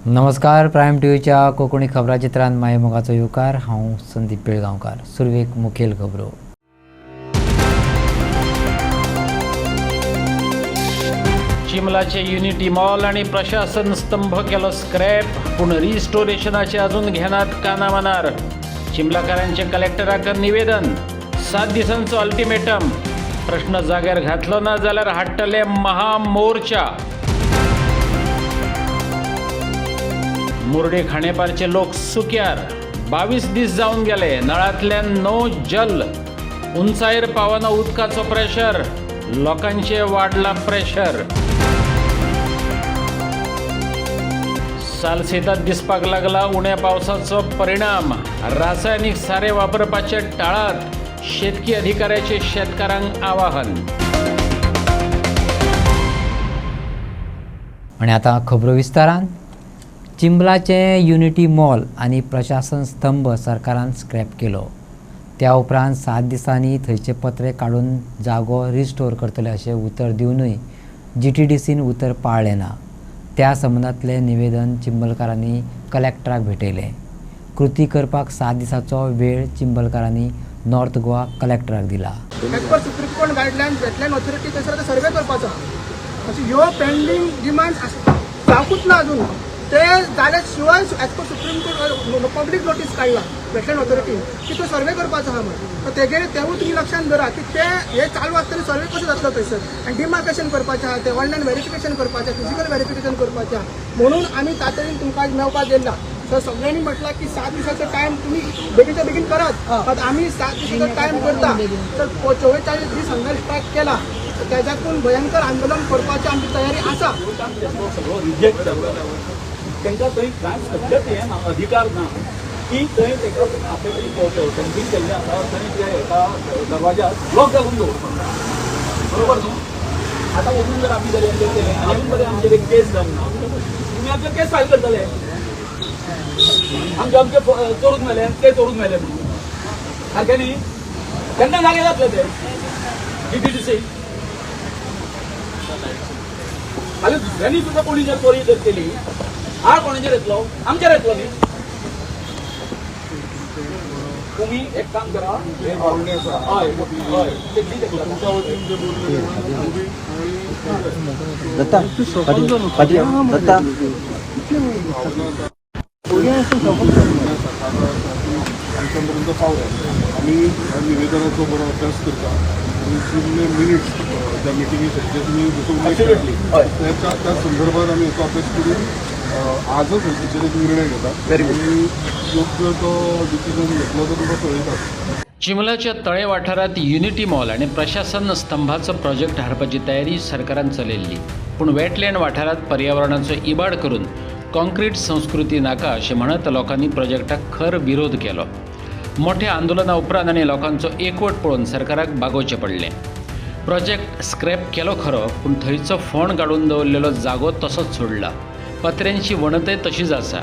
नमस्कार. प्रायम टीव्हीच्या कोकणी खबराचित्रांत मायमोगाचो येवकार. हांव संदीप बेळगांवकार. सुरवेक मुखेल खबरो. चिमलाचे युनिटी मॉल आणि प्रशासन स्तंभ केलो स्क्रॅप, पूण रिस्टोरेशनाचे अजून घेनात कानामनार. चिमलाकारांचे कलेक्टराक निवेदन. 7 दिसांचो अल्टिमेटम. प्रश्न जाग्यार घातलो ना जाल्यार हाडटले महामोर्चा. मुर्डे खांडेपारचे लोक सुक्यार. 22 दीस जावन गेले. नळांतल्यान नो जल. उंचायेर पावना उदकाचो प्रेशर. लोकांचे वाडला प्रेशर. सालसेतात दिसपाक लागला उण्या पावसाचो परिणाम. रासायनिक सारे वापरपाचे टाळात. शेतकी अधिकाऱ्याचे शेतकारांक आवाहन. आणि आता खबरो विस्तारान. चिंबलाचे युनिटी मॉल आणि प्रशासन स्तंभ सरकारान स्क्रॅप केलो. त्या उपरांत 7 दिसांनी थंयचे पत्रे काडून जागो रिस्टोर करतले अशें उतर दिवनूय GTDCन उतर पाळ्ळें ना. त्या संबंदांतलें निवेदन चिंबलकारांनी कलेक्टराक भेटयलें. कृती करपाक 7 दिसांचो वेळ चिंबलकारांनी नॉर्थ गोवा कलेक्टराक दिला. As per supreme court guidelines wetland authority थंयसर सर्वे करपाचो. अशें ह्यो पेंडींग डिमांड्स जावूच ना अजून. ते जाल्या शिवाय as per supreme court public notice काडला वेटलँड ऑथॉरिटीन की तो सर्वे करपाचो आहा म्हणून. तर तेगे तेवूय तुमी लक्षांत धरा की ते हे चालू आसतना सर्वे कसो जातलो थंयसर. आनी डिमार्केशन करपाचें आहा, ते ऑनलायन व्हेरिफिकेशन करपाचें, फिजिकल व्हेरिफिकेशन करपाचें आहा. म्हणून आमी तातडीन तुमकां मेळपाक गेल्ला. तर सगळ्यांनी म्हटलं की 7 दिसाचो टायम तुम्ही बेगीच्या बेगीन करात. पण आम्ही 7 दिसाचो टायम करता. तर 44 दीस हांगा स्ट्रायक केला. त्याच्यातून भयंकर आंदोलन करपाची आमची तयारी आसा. तांकां थंय कांय सद्याक हें अधिकार ना की थंय ताका आपले कडेन पेंटींग केल्लें आसा थंय ते एका दरवाज्याक लॉक घालून दवरपाक. बरोबर न्हू. आतां वचून जर आमी जर एंटर केलें आजून पर्यंत आमचेर एक केस जावंक ना. तुमी आमचेर केस फायल करतले. आमचे चोरूंक मेले ते चोरूंक मेले म्हणून सारकें न्ही. केन्ना जागे जातले ते GTDC. फाल्यां दुसऱ्यांनी सुद्दां कोणी जर चोरी जर केली हा कोणाचेर येतलो? आमचेर येतलो न्ही. तुम्ही एक काम करा. हय दत्ता दत्ता आमच्यापर्यंत पावल्या. आम्ही निवेदनाचो बरो अभ्यास करता आणि फुडले मिनिट्स ज्या मिटिंगेचे जे तुम्ही त्या संदर्भात आम्ही याचा अभ्यास करून आजच एक निर्णय घेतात आणि योग्य तो डिसिजन घेतला तर तुमकां कळयतात. चिमलाच्या तळे वाठारात युनिटी मॉल आणि प्रशासन स्तंभाचो प्रोजेक्ट हाडपाची तयारी सरकारान चलयल्ली. पूण वेटलँड वाठारांत पर्यावरणाचो इबाड करून कॉन्क्रीट संस्कृती नाका अशें म्हणत लोकांनी प्रोजेक्टाक खर विरोध केलो. मोठ्या आंदोलना उपरांत आनी लोकांचो एकवट पळोवन सरकाराक बागोवचें पडलें. प्रोजेक्ट स्क्रॅप केलो खरो, पूण थंयचो फोंड काडून दवरलेलो जागो तसोच सोडला. पत्र्यांची वणतय तशीच आसा.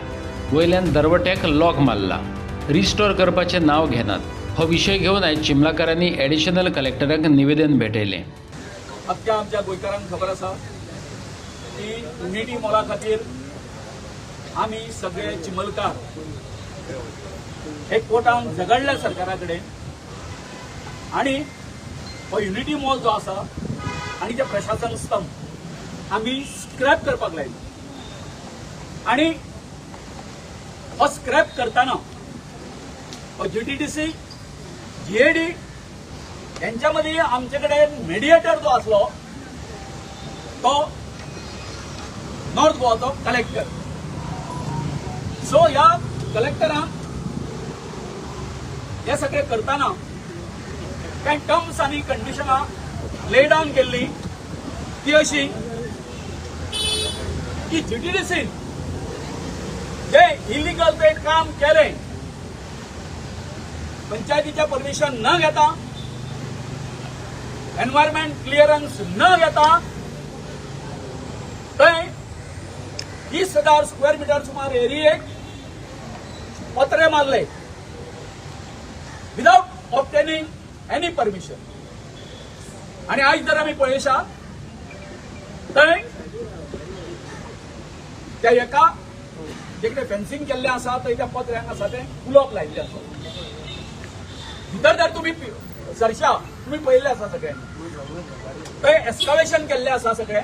वयल्यान दरवट्याक लॉक मारला. रिस्टोर करपाचें नांव घेनात. हो विशय घेवन आयज चिमलाकारांनी एडिशनल कलेक्टराक निवेदन भेटयलें. आमच्या गोंयकारांक खबर आसा की युनिटी मॉला खातीर आमी सगळे चिमलकार एक कोर्टान झगडल्या सरकारा कडेन. आणि हो युनिटी मॉल जो आसा आणि ते प्रशासन स्तंभ आमी स्क्रॅप करपाक लायले. आणि हो स्क्रॅप करताना हो GTDC GAD यांच्या मध्ये आमचे कडेन मेडिएटर जो आसलो तो नॉर्थ गोवाचो कलेक्टर. सो ह्या कलेक्टरान हे सगळे करताना काही टर्म्स आणि कंडिशनां ले डावन केल्ली. ती अशी की GTDC जे इलिगल ते काम केले पंचायतीच्या परमिशन न घेता, एन्व्हायरमेंट क्लिअरन्स न घेता थंय 20,000 स्क्वेअर मीटर सुमार एरियेक पत्रे मारले विदाउट ऑब्टेनिंग एनी परमिशन. आणि आज जर आम्ही पळयशात थंय त्या एका जे कितें फेन्सिंग केल्लें आसा थंय त्या पत्र्यांक आसा तें कुलप लायिल्लें आसा. भितर जर तुमी सरशा तुमी पळयल्लें आसा सगळें, थंय एस्कावेशन केल्लें आसा सगळें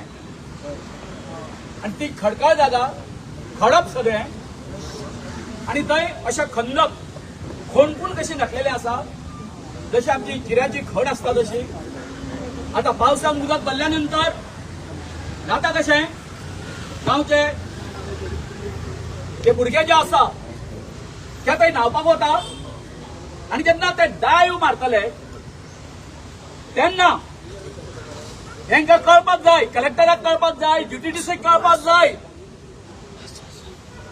आनी ती खडकाळ जागा खडप सगळें आनी थंय अशें खंदक खोणकूण कशी घातलेलें आसा जशी आमची जिऱ्याची खड आसता तशी. आता पावसांत उदक भरल्या नंतर जाता कशें गांवचे ते भुरगे जे आसा ते थंय न्हांवपाक वता आनी जेन्ना ते डायव मारतले तेन्ना तांकां कळपाक जाय, कलेक्टराक कळपाक जाय, GTDCक कळपाक जाय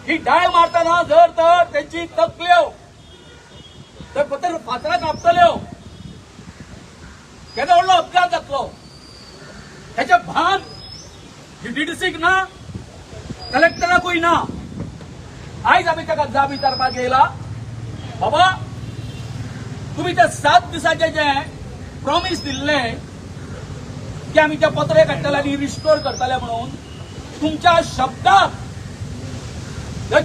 की डायव मारतना जर तर तेंची तकल्यो तर पत्र फातराक आपतल्यो केन्ना व्हडलो अपघात जातलो हेचें भान GTDCक ना, कलेक्टराकूय ना. आयज आमी ताका जाब विचारपाक येयला, बाबा तुम्ही ते 7 दिसाचे जे प्रॉमिस दिल्लें की आमी ते पत्रे काडटले आनी रिस्टोर करतले म्हणून तुमच्या शब्दाक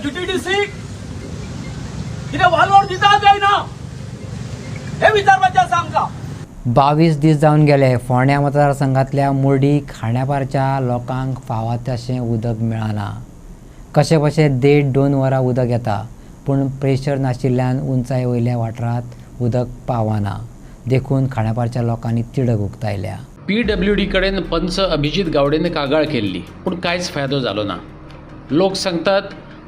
GTDCक कितें वालोर दिता काय ना हे विचारपाचें आसा आमकां. 22 दीस जावन गेले. फोंड्या मतदारसंघातल्या मुर्डी खांड्यापारच्या लोकांक फावा तशें उदक मेळना. कशें बशें 1.5-2 वरां उदक येता पूण प्रेशर नाशिल्ल्यान उंचाये वयल्या वाठारांत उदक पावना. देखून खांड्यापारच्या लोकांनी तिडक उक्तायल्या. PWD कडेन पंच अभिजीत गावडेन कागाळ केल्ली पूण कांयच फायदो जालो ना. लोक सांगतात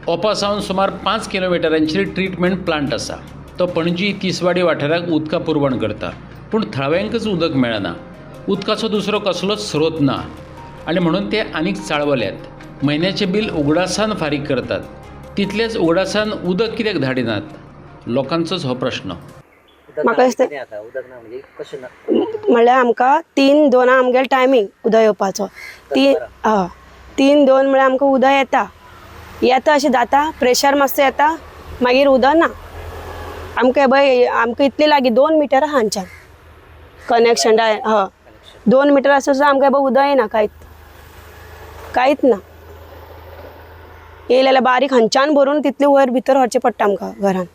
ओपा सावन सुमार 5 किलोमिटरांचेर ट्रीटमेंट प्लांट आसा. तो पणजी तिसवाडी वाठाराक उदका पुरवण करता पूण थळाव्यांकच उदक मेळना. उदकाचो दुसरो कसलोच स्रोत ना आनी म्हणून ते आनीक चाळवल्यात. म्हयन्याचें बिल उगडासान फारीक करतात. तितलेच उगडासान उदक कित्याक धाडिनात? लोकांचोच हो प्रश्न. म्हाका दिसता म्हणल्यार आमकां 3-2 आमगेलो टायमींग उदक येवपाचो. 3-2 म्हळ्यार आमकां उदक येता अशें जाता, प्रेशर मातसो येता मागीर उदक ना. आमकां बाय आमकां इतली लागीं 2 मिटर हांगच्यान कनेक्शन 2 मिटर आसूं सुद्दां आमकां उदक येना, कांयच ना. येयले जाल्यार बारीक हांगच्यान भरून तितले वयर भितर व्हरचें पडटा आमकां घरान.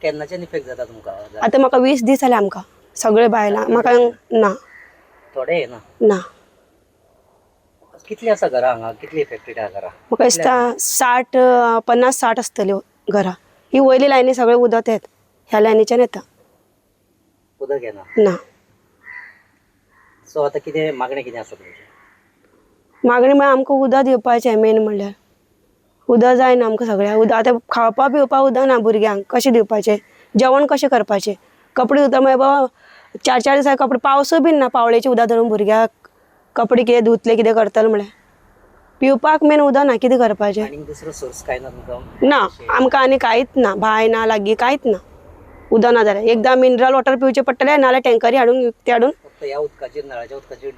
केन्नाच्यान इफेक्ट जाता तुमकां? आतां म्हाका 20 दीस जाले आमकां सगळे बायलां. म्हाका ना थोडे येना ना. कितली आसा घरां हांगा? कितली इफेक्टेड आहा घरां? म्हाका दिसता 50-60 आसतल्यो घरां. ही वयली लायनी सगळे उदक येत, ह्या लायनीच्यान येता उदक येना ना. सो आतां कितें मागणें कितें आसा तुमचें? मागणी म्हळ्यार आमकां उदक दिवपाचें मेन म्हणल्यार. उदक जाय ना आमकां सगळ्यांक. उदक आतां खावपा पिवपा उदक ना भुरग्यांक. कशें दिवपाचें? जेवण कशें करपाचें? कपडे धुता म्हळ्यार बाबा 4-4 दिसा कपडे पावसूय बीन ना. पावळेचें उदक धरून भुरग्याक कपडे कितें धुतले कितें करतले म्हळ्यार. पिवपाक मेन उदक ना, कितें करपाचें? आनी दुसरो सोर्स काय ना तुमकां? ना आमकां आनी कांयच ना. बांय ना लागीं कांयच ना. उदक ना जाल्यार एकदां मिनरल वॉटर पिवचें पडटलें नाल्यार टँकरी हाडून ते हाडून फक्त ह्या उदकाचेर नळाच्या उदकाचेर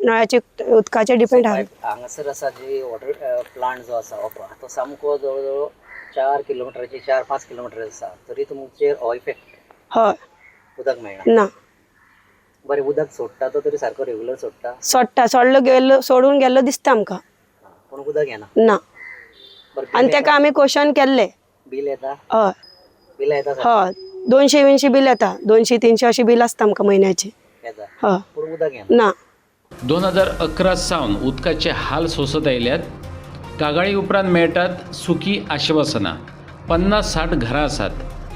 नळाच्या उदकाचेर डिपेंड आहा. हांगासर आसा जी वॉटर प्लांट जो आसा तो सामको जवळ जवळ 4 किलोमिटराची 4-5 किलोमिटर आसा तरी तुमचेर हो इफेक्ट? हय उदक मेळना ना. बरें उदक सोडटा तो तरी सारको रेग्युलर सोडटा? सोडलो गेल्लो सोडून गेल्लो दिसता आमकां पूण उदक येना ना. आनी ताका आमी क्वेश्चन केल्ले. बील येता? हय बिल येता? हय 200-200 बील येता. 200-300 अशी बील आसता आमकां म्हयन्याची. येता हय पूण उदक येना ना. 2011 सावन उदकाचे हाल सोंसत आयल्यात. कागाळी उपरांत मेळटात सुखी आश्वासनां. 50-60 घरां आसात.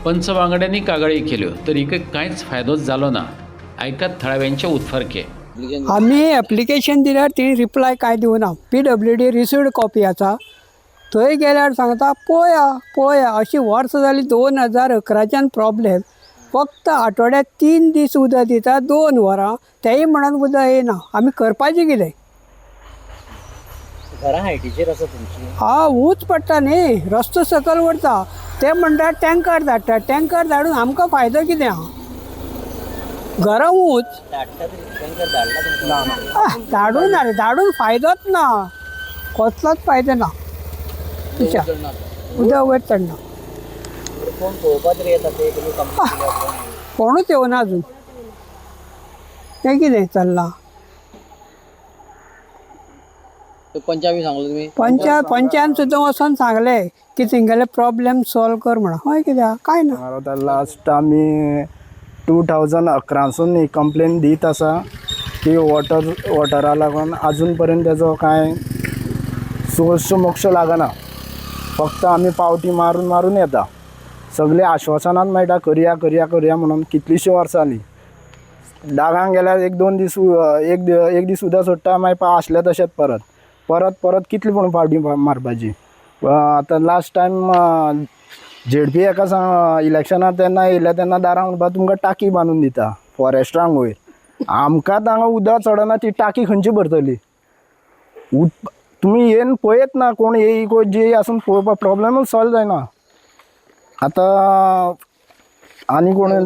पंच वांगड्यांनी कागाळी केल्यो तरी कांयच फायदोच जालो ना. आयकात थळाव्यांचे उतफर्के. आम्ही ऍप्लिकेशन दिल्यार ती रिप्लाय काय दिवना. PWD रिसिव्ड कॉपी आसा. थंय गेल्यार सांगता पळया अशी वर्सां जाली. 2011च्यान प्रॉब्लेम. फक्त आठवड्याक 3 दीस उदक दिता 2 वरां, तेय म्हणून उदक येना. आमी करपाचें कितें? घरां हायटीचेर आसा तुमची? उंच पडटा न्ही, रस्तो सकयल वरता. ते म्हणटात टँकर धाडटा. टँकर धाडून आमकां फायदो कितें आहा? घरां उंच धाडटा तरी टँकर धाडला तुमकां? धाडून ना रे, धाडून फायदोच ना. कसलोच फायदो ना. उदक वयर चडना. कोण पळोवपा तरी येता ते तुमी कंप्लेन केल्या? कोणूच येवना अजून. हें कितें चल्लां? पंचामी सांगलो तुम्ही पंचायत सुद्दां वचोन सांगले की तेंगेले प्रॉब्लेम सॉल्व कर म्हणून. हय कित्याक काय ना. आतां लास्ट आमी 2011सून ही कंप्लेन दीत आसा की वॉटरा लागून आजून पर्यंत तेजो कांय सोर्स मोक्ष लागना. फक्त आमी पावटी मारून येता. सगळे आश्वासनान मेळटा करया करया करया म्हणून कितलींशीं वर्सां जालीं. डागांक गेल्यार एक दीस सुद्दां सोडटा मागीर आसले तशेंच परत कितली पूण पावटी मारपाची. आतां लास्ट टायम झेडपी एका इलेक्शनाक तेन्ना येयल्या तेन्ना दारां म्हणपा तुमकां टाकी बांदून दिता फॉरेस्टांक वयर. आमकां हांगा उदक चडना ती टाकी खंयची भरतली. तुमी येवन पळयत ना कोण येयी कोण जे आसून पळोवपा प्रॉब्लेमूच सॉल्व जायना. आतां आनी कोण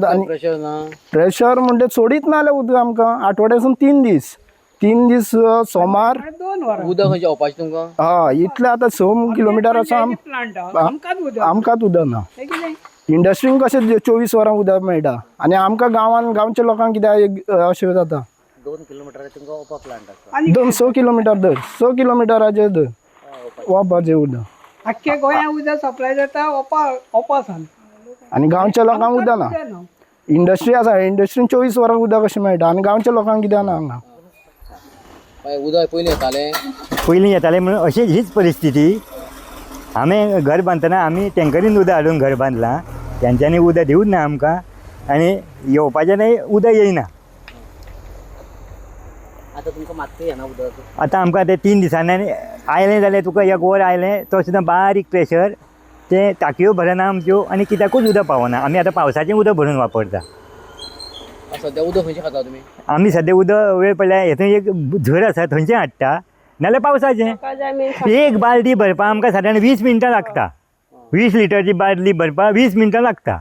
प्रेशर म्हणटा सोडीत ना जाल्यार उदक आमकां आठवड्यासून 3 दीस सोमार उदक खंयचे ओपाचें तुमकां. हय इतलें आतां 6 किलोमिटर आसा आमकांच उदक ना. इंडस्ट्रींक कशें 24 वरां उदक मेळटा आनी आमकां गांवच्या लोकांक कित्याक अशें जाता. 2 किलोमिटर तुमकां ओपा प्लांट आसा. 6 किलोमिटर 6 किलोमिटराचेर वचपाचें उदक. आख्ख्या गोंया उदक सप्लाय जाता ओपासान आनी गांवच्या लोकांक उदक ना. इंडस्ट्री आसा इंडस्ट्रीन 24 वरां उदक कशें मेळटा आनी गांवच्या लोकांक कित्याक ना हांगा. उदक पयलीं येतालें म्हणून अशी हीच परिस्थिती. आमी घर बांदतना आमी टँकरीन उदक हाडून घर बांदलां. तेंच्यांनी उदक दिवूच ना आमकां आनी येवपाचें उदक येयना. आतां तुमकां मात्तूय येना उदक. आतां आमकां ते 3 दिसांनी आयलें जाल्यार तुका 1 वर आयलें तो सुद्दां बारीक प्रेशर ते टाकयो भरना आमच्यो आनी कित्याकूच उदक पावना. आमी आतां पावसाचें उदक भरून वापरता. सद्या उदक खंयचें खाता तुमी. आमी सद्या उदक वेळ पडल्यार हेतून एक झर आसा थंयचें हाडटा नाल्यार पावसाचें. एक बालदी भरपा आमकां सादारण 20 मिनटां लागता. 20 लिटरची बालदी भरपा 20 मिनटां लागता.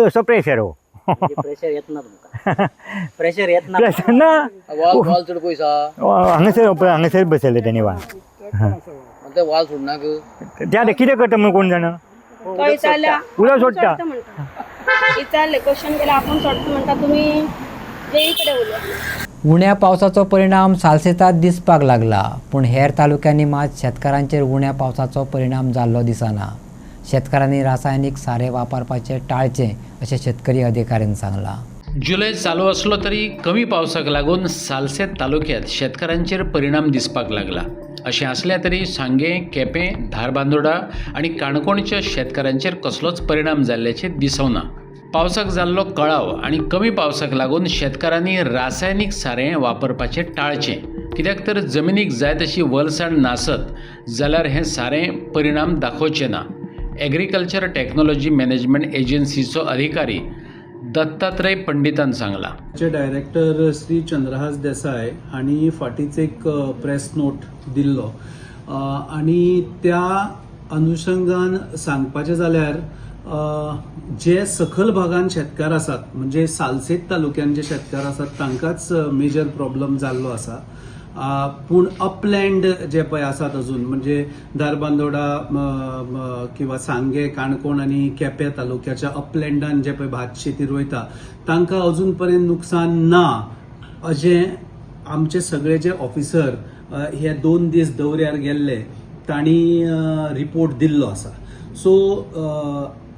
असो प्रेशर हो. प्रेशर येत ना तुमकां. प्रेशर येत ना. प्रेशर ना. वॉल चड पयसा हांगासर बसयले तेणी वाल. ते वॉल सोडनाक ते आतां कितें करता म्हणून कोण जाणा. उदक सोडटा. विचारले क्वेश्चन केला आपण सोडतो म्हणटा तुम्ही जेईकडे उलया. उण्या पावसाचो परिणाम सालसेतांत दिसपाक लागला पूण हेर तालुक्यांनी मात शेतकारांचेर उण्या पावसाचो परिणाम जाल्लो दिसना. शेतकारांनी रासायनीक सारे वापरपाचें टाळचें अशें शेतकरी अधिकाऱ्यान सांगलां. जुलय चालू असलो तरी कमी पावसाक लागून सालसेत तालुक्यात शेतकऱ्यांचेर परिणाम दिसपाक लागला. अशें आसलें तरी सांगें, केपें, धारबांदोडा आनी काणकोणच्या शेतकऱ्यांचेर कसलोच परिणाम जाल्ल्याचें दिसवना. पावसाक जाल्लो कळाव आनी कमी पावसाक लागून शेतकारांनी रासायनीक सारें वापरपाचें टाळचें. कित्याक तर जमिनीक जाय तशी वलसाण नासत जाल्यार हें सारें परिणाम दाखोवचें ना. एग्रीकल्चर टेक्नॉलॉजी मॅनेजमेंट एजन्सीचो अधिकारी दत्तात्रय पंडितान सांगला. डायरेक्टर श्री चंद्रहास देसाय हांणी फाटींच एक प्रेस नोट दिल्लो आनी त्या अनुशंगान सांगपाचें जाल्यार जे सकल भागांत शेतकार आसात म्हणजे सालसेत तालुक्यान जे शेतकार आसात तांकांच मेजर प्रॉब्लेम जाल्लो आसा. पूण अपलँड जे पळय आसात अजून म्हणजे धारबांदोडा किंवा सांगे, काणकोण आनी केपें तालुक्याच्या अपलँडान जे पळय भात शेती रोयता तांकां अजून पर्यंत नुकसान ना अशें आमचे सगळे जे ऑफिसर हे 2 दीस दौऱ्यार गेल्ले तांणी रिपोर्ट दिल्लो आसा. सो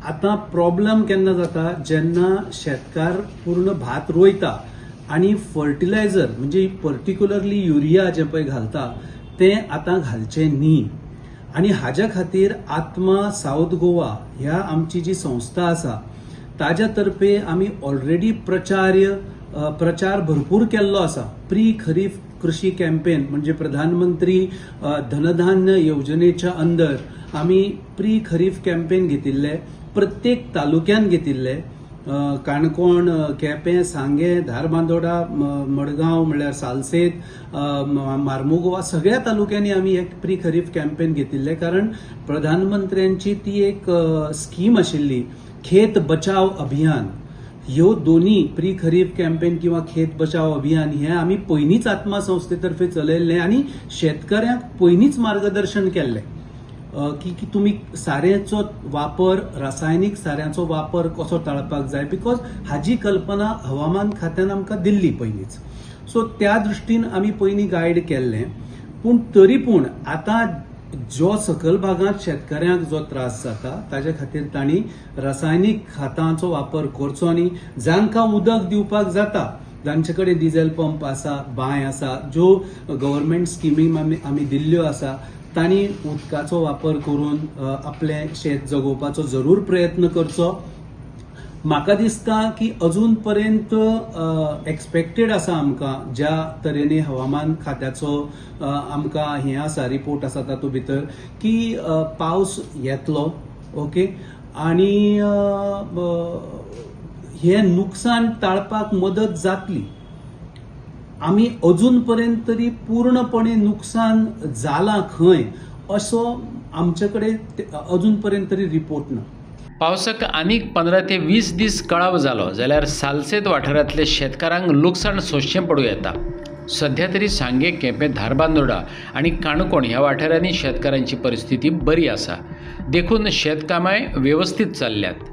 आतां प्रॉब्लेम केन्ना जाता जेन्ना शेतकार पूर्ण भात रोयता आनी फर्टिलायझर म्हणजे पर्टिक्युलरली युरिया जे पळय घालता तें आतां घालचें न्ही. आनी हाज्या खातीर आत्मा सावथ गोवा ह्या आमची जी संस्था आसा ताज्या तर्फे आमी ऑलरेडी प्रचार भरपूर केल्लो आसा. प्री खरीफ कृषी कॅम्पेन म्हणजे प्रधानमंत्री धनधान्य योजनेच्या अंडर आमी प्री खरीफ कॅम्पेन घेतिल्ले प्रत्येक तालुक्यान घेतिल्ले. काणकोण, केपें, सांगे, धारबांदोडा, मडगांव म्हणल्यार सालसेत, मार्मुगोवा सगळ्या तालुक्यांनी आमी एक प्री खरीफ कॅम्पेन घेतिल्ले कारण प्रधानमंत्र्यांची ती एक स्कीम आशिल्ली खेत बचाव अभियान. ह्यो दोन्ही प्री खरीफ कॅम्पेन किंवा खेत बचाव अभियान हे आमी पयलींच आत्मा संस्थेतर्फे चलयल्ले आनी शेतकऱ्यांक पयलींच मार्गदर्शन केल्लें की तुमी सारेंचो वापर रासायनीक साऱ्यांचो वापर कसो टाळपाक जाय बिकॉज हाजी कल्पना हवामान खात्यान आमकां दिल्ली पयलींच. सो त्या दृश्टीन आमी पयलीं गायड केल्लें. पूण तरी पूण आतां जो सकल भागांत शेतकऱ्यांक जो त्रास जाता ताचे खातीर तांणी रासायनीक खतांचो वापर करचो न्ही. जांकां उदक दिवपाक जाता, जांचे कडेन डिझेल पंप आसा, बांय आसा, ज्यो गव्हर्मेंट स्किमी आमी दिल्ल्यो आसा, तांणी उदकाचो वापर करून आपलें शेत जगोवपाचो जरूर प्रयत्न करचो. म्हाका दिसता की अजून पर्यंत एक्सपेक्टेड आसा आमकां ज्या तरेने हवामान खात्याचो आमकां हें आसा, रिपोर्ट आसा तातूंत भितर की पावस येतलो. ओके, आनी हें नुकसान टाळपाक मदत जातली. आमी अजून पर्यंत तरी पूर्णपणे नुकसान जाला खंय असो आमचे कडेन अजून पर्यंत तरी रिपोर्ट ना. पावसाक आनीक 15 ते 20 दीस कळाव जालो जाल्यार सालसेत वाठारांतल्या शेतकारांक लुकसाण सोंसचें पडूं येता. सध्या तरी सांगे, केपें, धारबांदोडा आनी काणकोण ह्या वाठारांनी शेतकारांची परिस्थिती बरी आसा. देखून शेतकामांय वेवस्थीत चल्ल्यात.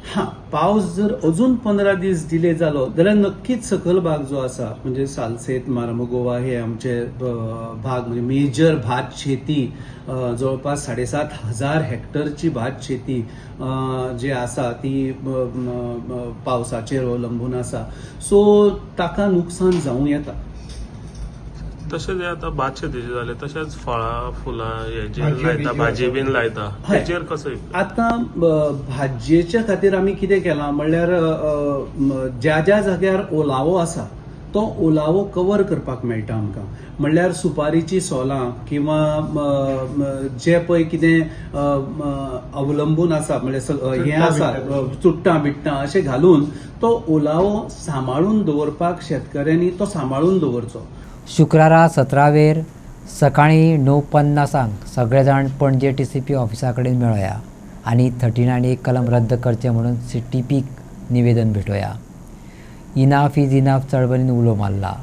हां, पावस जर अजून 15 दीस डिले जालो जाल्यार नक्कीच सकल भाग जो आसा म्हणजे सालसेत, मार्मुगोवा हे आमचे भाग म्हणजे मेजर भात शेती, जवळपास 7,500 हेक्टरची भात शेती जी आसा ती पावसाचेर अवलंबून आसा. सो ताका नुकसान जावं येता. तशें जे आतां भात शेतीचे जाले तशेंच फळां फुलां हे जे लायता, भाजी बीन लायता, तेचेर कसो आतां भाजयेच्या खातीर आमी कितें केलां म्हणल्यार ज्या ज्या जाग्यार ओलावो आसा तो ओलावो कवर करपाक मेळटा आमकां. म्हणल्यार सुपारीची सोलां किंवा जे पळय कितें अवलंबून आसा म्हणजे हें आसा चुट्टां बिट्टां अशें घालून तो ओलावो सांबाळून दवरपाक शेतकऱ्यांनी तो सांबाळून दवरचो. शुक्रारा 17 सकाळीं 9:50 सगळे जाण पणजे TCP ऑफिसा कडेन मेळया आनी 39A कलम रद्द करचे म्हणून CTPक निवेदन भेटोया. इनाफ इज इनाफ चळवळीन उलो मारला.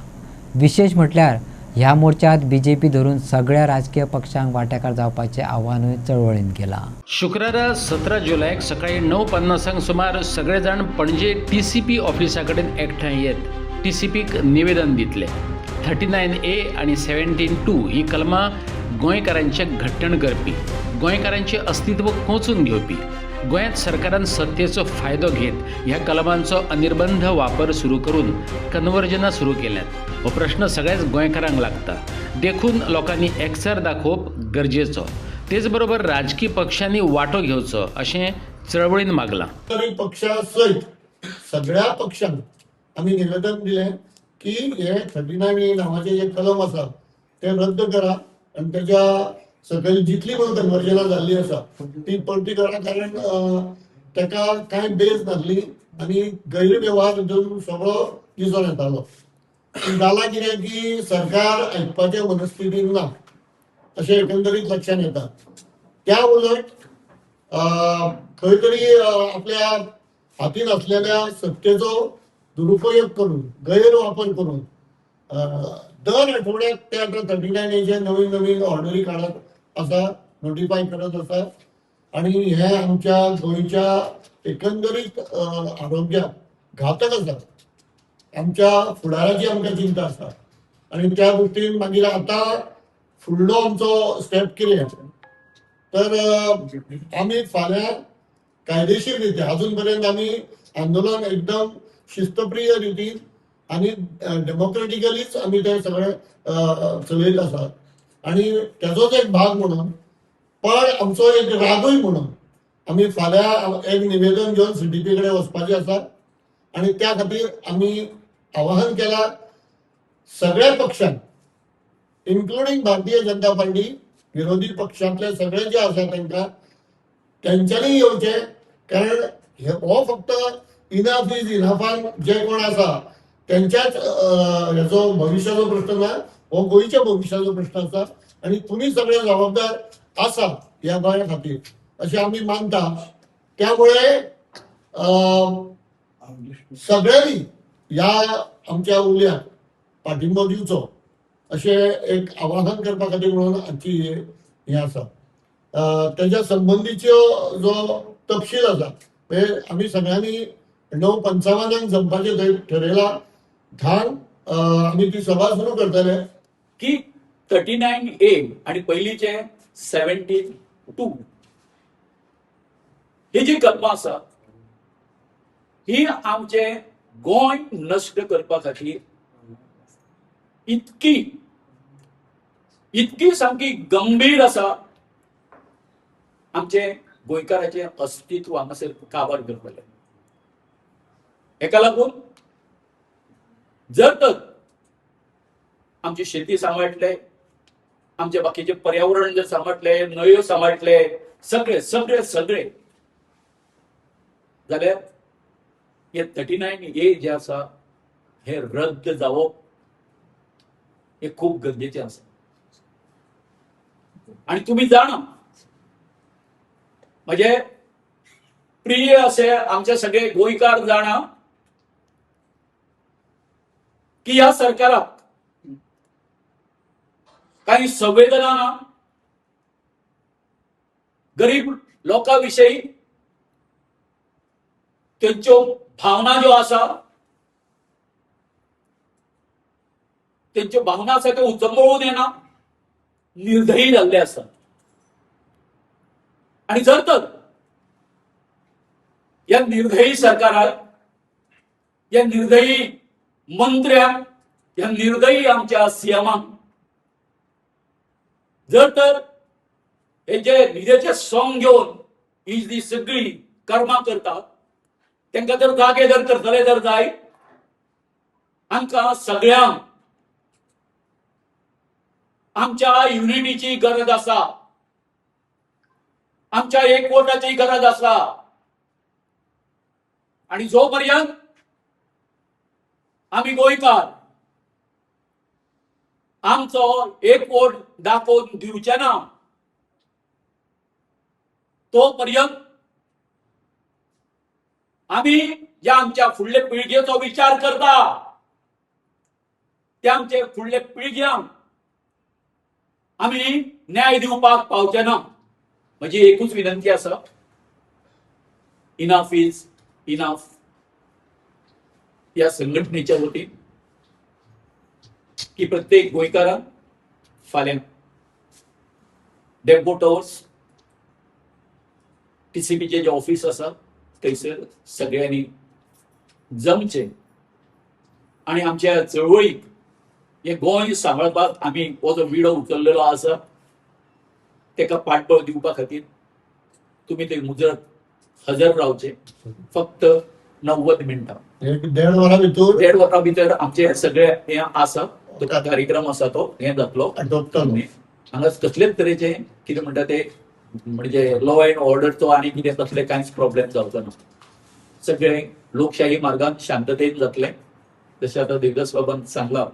विशेष म्हटल्यार ह्या मोर्चात BJP धरून सगळ्या राजकीय पक्षांक वांटेकार जावपाचें आव्हानूय चळवळीन केलां. शुक्रारा 17 जुलयाक सकाळी 9:50 सुमार सगळे जाण पणजे TCP ऑफिसा कडेन एकठांय येत TCPक निवेदन दितले. 39A आणि 17(2) ही कलमां गोंयकारांचे घट्टण करपी, गोंयकारांचें अस्तित्व कोंचून घेवपी, गोंयांत सरकारान सत्तेचो फायदो घेत ह्या कलमांचो अनिर्बंध वापर सुरू करून कन्वर्जनां सुरू केल्यात. हो प्रश्न सगळ्याच गोंयकारांक लागता. देखून लोकांनी एकचार दाखोवप गरजेचो. तेच बरोबर राजकीय पक्षांनी वांटो घेवचो अशें चळवळीन मागलां. पक्षा सयत सगळ्या पक्षांक आमी निवेदन दिलें की हे 39A नावाचे जे कलम आसा ते रद्द करा आणि त्याच्या सकयल जितली पण कन्वर्जनां जाल्ली आसा ती पळटी करा. कारण ताका कांय बेज नासली आनी गैरव्यवहार हितून सगळो दिसून येतालो. जाला कितें की सरकार आयकपाच्या मनस्थितीन ना अशें एकंदरीत लक्षात येता. त्या उलट खंय तरी आपल्या हातीन असलेल्या सत्तेचो दुरुपयोग करून, गैरवापर करून दर आठवड्याक ते आता 39A नवीन नवीन ऑर्डरी काढत आसा, नोटिफाय करत आसा आणि हे आमच्या गोंयच्या एकंदरीत आरोग्याक घातक आसा. आमच्या फुडाराची आमकां चिंता आसा आणि त्या दृश्टीन मागीर आता फुडलो आमचो स्टेप कितें तर आमी फाल्यां कायदेशीर रित्या अजून पर्यंत आमी आंदोलन एकदम शिस्तप्रिय रितीन आणि डेमोक्रेटिकलीच आम्ही ते सगळे चलयत आसात आणि त्याचोच एक भाग म्हणून पण आमचो एक रागूय म्हणून आम्ही फाल्यां एक निवेदन घेवन CTP कडेन वचपाचे आसा आणि त्या खातीर आम्ही आवाहन केला सगळ्या पक्षांक इन्क्लुडींग भारतीय जनता पार्टी, विरोधी पक्षांतले सगळे जे आसा तांकां तेंच्यांनी येवचे. कारण हो फक्त इनाफ इज इनाफान जे कोण आसा त्यांच्याच ह्याचो भविष्याचो प्रश्न ना, हो गोंयच्या भविष्याचो प्रश्न आसा आणि तुम्ही सगळे जबाबदार आसा ह्या गोंया खातीर अशें आमी मानता. त्यामुळे सगळ्यांनी ह्या आमच्या उल्याक पाठिंबो दिवचो अशें एक आवाहन करपा खातीर म्हणून आजची हे आसा. त्याच्या संबंधीच्यो जो तपशील आसा म्हणजे आमी सगळ्यांनी 9:55 जमपाचें थंय ठरयलां. धांक आमी ती सभा सुरू करतले की 39A आणि पहिलीचे 72 ही जी कलमां आसा ही आमचे गोंय नश्ट करपा खातीर इतकी सामकी गंभीर आसा आमचे गोंयकाराचे अस्तित्व हांगासर काबार करतले. हेका लागून जर तर आमची शेती सांबाळटले, आमचे बाकीचे पर्यावरण जर सांबाळटले, न्हंयो सांबाळटले, सगळे सगळे सगळे जाल्यार हे 39A जे आसा हे रद्द जावप हे खूप गरजेचे आसा. आणि तुम्ही जाणा म्हणजे प्रिय असे आमचे सगळे गोंयकार जाणा की ह्या सरकाराक काही संवेदना ना गरीब लोकांविषयी त्यांच्यो भावना ज्यो आसा त्यांच्यो भावना आसा त्यो उजंबळून येना, निर्दयी जाल्ले आसा. आणि जर तर या निर्दयी सरकाराक, या निर्दयी मंत्र्यांक, या निर्दयी आमच्या सीएमांक जर तर हे जे न्हिदेचे सोंग घेवन ही जी सगळी कर्मां करतात तांकां जर जागे जर करतले जर जाय, आमकां सगळ्यांक आमच्या युनिटीची गरज आसा, आमच्या एकवटाची गरज आसा. आणि जो पर्यंत आम्ही गोंयकार आमचो एकवट दाखोवन दिवचे ना तो पर्यंत आम्ही ज्या आमच्या फुडले पिळगेचो विचार करता त्या आमचे फुडले पिळग्यांक आम्ही न्याय दिवपाक पावचे ना. म्हजी एकूच विनंती आसा, इनफ इज इनफ. या संघटनेच्या वतीन की प्रत्येक गोंयकारान फाल्यां डेपो टावर्स टीसीबीचे जे ऑफिस आसा थंयसर सगळ्यांनी जमचे आणि आमच्या चळवळीक हे गोंय सांबाळपाक आमी हो जो विडो उचललेलो आसा तेका पाठबळ दिवपा खातीर तुमी ते मुजरत हजर रावचे. फक्त 90 मिनटां, 1.5 वरां भितर आमचे सगळे हे आसा तो कार्यक्रम आसा तो हे जातलो. हांगा कसलेच तरेचे कितें म्हणटा ते म्हणजे लॉ अँड ऑर्डरचो आनी कितें तसले कांयच प्रॉब्लेम जावचो ना. सगळे लोकशाही मार्गान शांततेन जातले. जशें आतां देवदास बाबान सांगला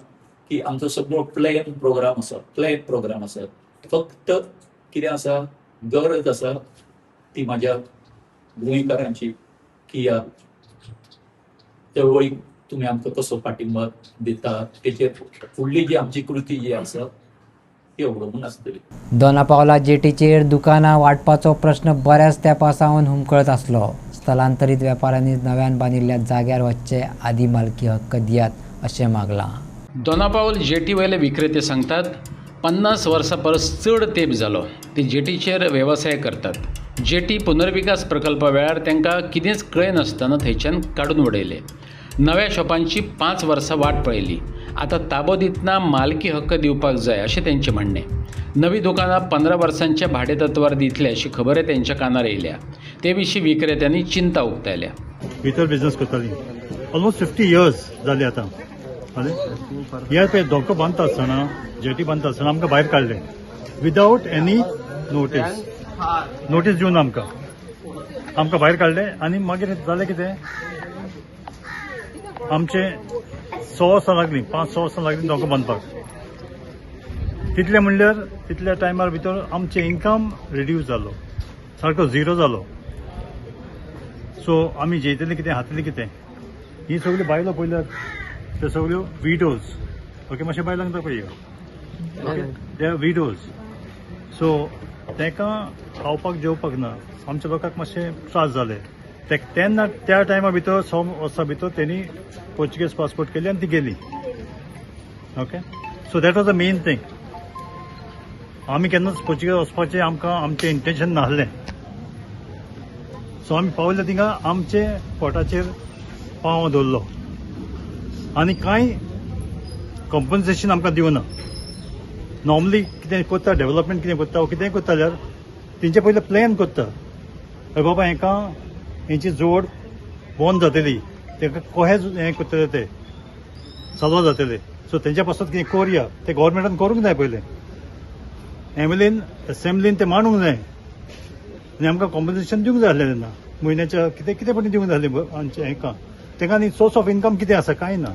की आमचो सगळो प्लेन प्रोग्राम आसा. फक्त कितें आसा गरज आसा ती म्हाज्या गोंयकारांची की ह्या चळवळीक तुमी आमकां कसो पाठिंबा दिता तेचेर फुडली जी आमची कृती जी आसा ती अवलंबून आसतली. दोनापावला जेटीचेर दुकानां वांटपाचो प्रश्न बऱ्याच तेंपासावन हुमकळत आसलो. स्थलांतरीत वेपाऱ्यांनी नव्यान बांदिल्ल्या जाग्यार वच्चे आदी मालकी हक्क दियात अशें मागलां. दोनापावल जेटी वयले विक्रेते सांगतात 50 वर्सां परस चड तेंप जालो ते जेटीचेर वेवसाय करतात. जेटी पुनर्विकास प्रकल्पा वेळार तांकां कितेंच कळय नासतना थंयच्यान काडून उडयले. नव्या शॉपांची 5 वर्सां वाट पळयली. आतां ताबो दितना मालकी हक्क दिवपाक जाय अशें तेंचें म्हणणें. नवी दुकानां 15 वर्सांच्या भाडेतत्वार दितले अशी खबरे तेंच्या कानार येयल्या. ते विशीं विक्रेत्यांनी चिंता उक्तायल्या. भितर बिझनेस करताली ऑलमोस्ट 50 इयर्स जाली आतां. ह्या पळय धोको बांदता आसतना जेटी बांदता आसतना आमकां भायर काडले विदाउट एनी नोटीस दिवन आमकां भायर काडले. आनी मागीर जालें कितें आमचे 100 वर्सां लागलीं, 5-6 वर्सां लागलीं धोको बांदपाक. तितले म्हणल्यार तितल्या टायमार भितर आमचें इन्कम रिड्यूस जालो, सारको झिरो जालो. सो आमी जेयतले कितें, खातले कितें. ही सगळ्यो बायलो पळयल्यार त्यो सगळ्यो विडोज. ओके, मातशें बायलांक दाखय. They are widows. सो तांकां खावपाक जेवपाक ना. आमच्या लोकांक मातशे त्रास जाले. तेन्ना त्या टायमा भितर 100 वर्सां भितर तेणी पोर्चुगीज पासपोर्ट केली आनी ती गेली. Okay, so that was the main thing. आमी केन्नाच पोर्चुगेज वचपाचें आमकां आमचें इंटेन्शन नासलें. सो आमी पावले थिंगा आमचे पोटाचेर पांव दवरलो आनी कांय कॉम्पन्सेशन आमकां दिवना. नॉर्मली कितें करता डेव्हलपमेंट कितें करता वो कितेंय करता जाल्यार तेंचे पयलीं प्लॅन करता. बाबा हेंची जोड बंद जातली, ताका कशें हें करतले ते चालू जातले. सो तेंच्या पासत कितें करया तें गव्हर्मेंटान करूंक जाय पयलें. असेंब्लीन ते मांडूंक जाय आनी आमकां कॉम्पन्सेशन दिवंक जाय आसलें तेन्ना म्हयन्याच्या कितें कितें पणी दिवंक जाय आसलें आमच्या हेका. ताका न्ही सोर्स ऑफ इनकम कितें आसा कांय ना.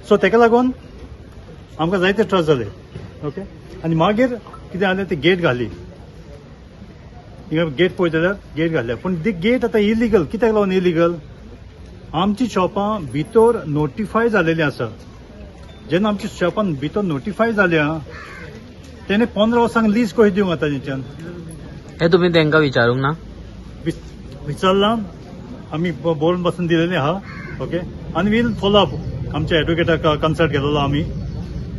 सो ताका लागून आमकां जायते त्रास जाले. ओके. आनी मागीर कितें जालें ती गेट घाली. हिंगा गेट पळयत जाल्यार गेट घातल्या पूण ती गेट आतां इलिगल. कित्याक लागून इलिगल? आमची शॉपां भितर नोटिफाय जालेलीं आसा. जेन्ना आमच्या शॉपान भितर नोटिफाय जाल्या तेणे 15 वर्सांक लीज कशी दिवंक जाता तेंच्यान? हे तुमी तांकां विचारूंक ना? विचारलां आमी बोर्ड बसून दिलेलें आहा. ओके. आनी वील फॉलो अप. आमच्या एडवोकेटाक कन्सल्ट केलेलो आमी.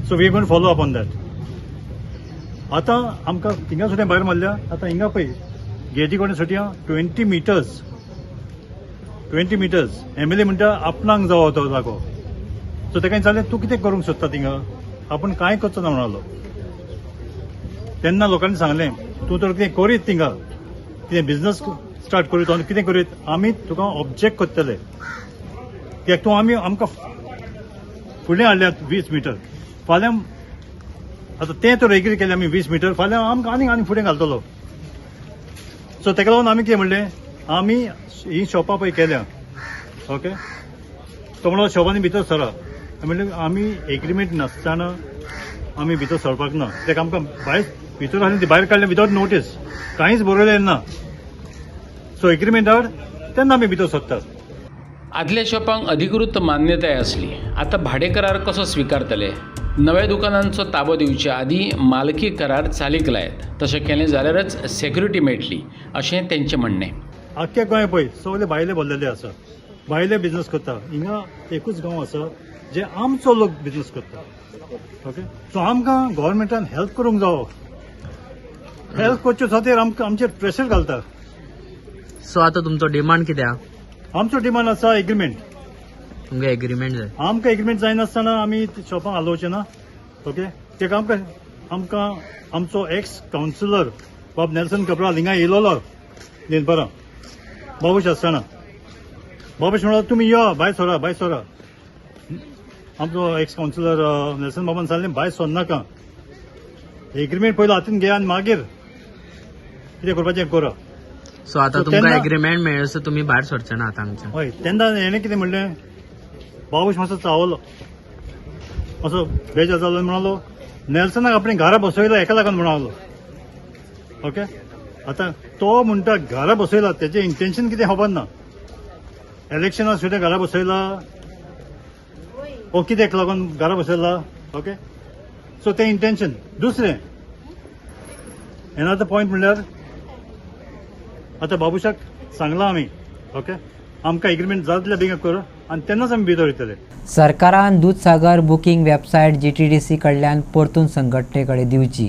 So we gonna follow up on that. आतां आमकां थिंगा सुद्दां भायर मारल्या. आतां हिंगा पळय गेटी कडेन सुटया 20 मिटर्स MLA म्हणटा आपणाक जावो तो जागो. सो ताका विचारलें तूं कितें करूंक सोदता थिंगा? आपूण कांय करचो ना म्हणालो. तेन्ना लोकांनी सांगलें तूं तर कितें करीत थिंगा, कितें बिझनस स्टार्ट करीत आनी कितें करीत आमी तुका ऑब्जेक्ट करतले. कित्याक तूं आमकां फुडें हाडल्यात 20 मिटर. फाल्यां आतां तें तर एग्री केलें आमी 20 मिटर. फाल्यां आमकां आनी फुडें घालतलो. सो ताका लागून आमी कितें म्हणलें आमी ही शॉपां पळय केल्या. ओके. तो म्हणलो शॉपांनी भितर सरा. म्हणलें आमी एग्रीमेंट नासतना आमी भितर सरपाक ना. ताका आमकां भायर भितर आनी भायर काडलें विदावट नोटीस. कांयच बरयलें ना. सो एग्रीमेंट हाड तेन्ना आमी भितर सरतात. आदल्या शॉपांक अधिकृत मान्यताय असली, आता भाडे करार कसो स्वीकारतले? नव्या दुकानांचो ताबो दिवच्या आदी मालकी करार चालीक लायत. तशें केलें जाल्यारच सेक्युरिटी मेळटली अशें तेंचें म्हणणें. आख्ख्या गोंय पळय सगळे भायले भरलेले आसा. भायले बिझनस करता. हिंगा एकूच गांव आसा जे आमचो लोक बिझनस करता. ओके. सो आमकां गव्हर्मेंटान हेल्प करूंक जावो. हेल्प करचे खातीर आमचेर प्रेशर घालता. सो आतां तुमचो डिमांड कितें आहा? आमचो डिमांड आसा एग्रीमेंट. तुमकां एग्रीमेंट जाय? आमकां एग्रीमेंट जायनासतना आमी शॉपां हालोवचे ना. ओके. तेका आमकां आमचो एक्स कावन्सिलर बाब नेल्सन कब्राल हिंगा येयलोलो देनपारां बाबूश आसतना. बाबूश म्हणलो तुमी यो भायर सरा. आमचो एक्स कावन्सिलर नेल्सन बाबान सांगलें भायर सरनाका. एग्रीमेंट पयलो हातीन घेया आनी मागीर कितें करपाचें करा. सो आतां तुमकां एग्रीमेंट मेळ्ळसर तुमी भायर सरचे ना आतां हांगच्यान? हय. तेन्ना हेणें कितें म्हणलें बाबूश मातसो चावलो असो बेजार जालो म्हणालो नेल्सनाक आपणे घरा बसयला हेका लागून म्हणालो. ओके. आतां तो म्हणटा घरा बसयला तेजें इंटेन्शन कितें खबर ना. इलेक्शना सुद्दां घरा बसयला ओ कित्याक लागून घरा बसयला. ओके. सो तें इंटेन्शन. दुसरें एनादर पॉयंट म्हणल्यार आतां बाबूशाक सांगलां आमी. ओके. आमकां एग्रीमेंट जाता तितल्या बेगीन कर आनी तेन्नाच आमी भितर वयतले. सरकारान दूधसागर बुकींग वेबसायट GTDC कडल्यान परतून संघटने कडेन दिवची.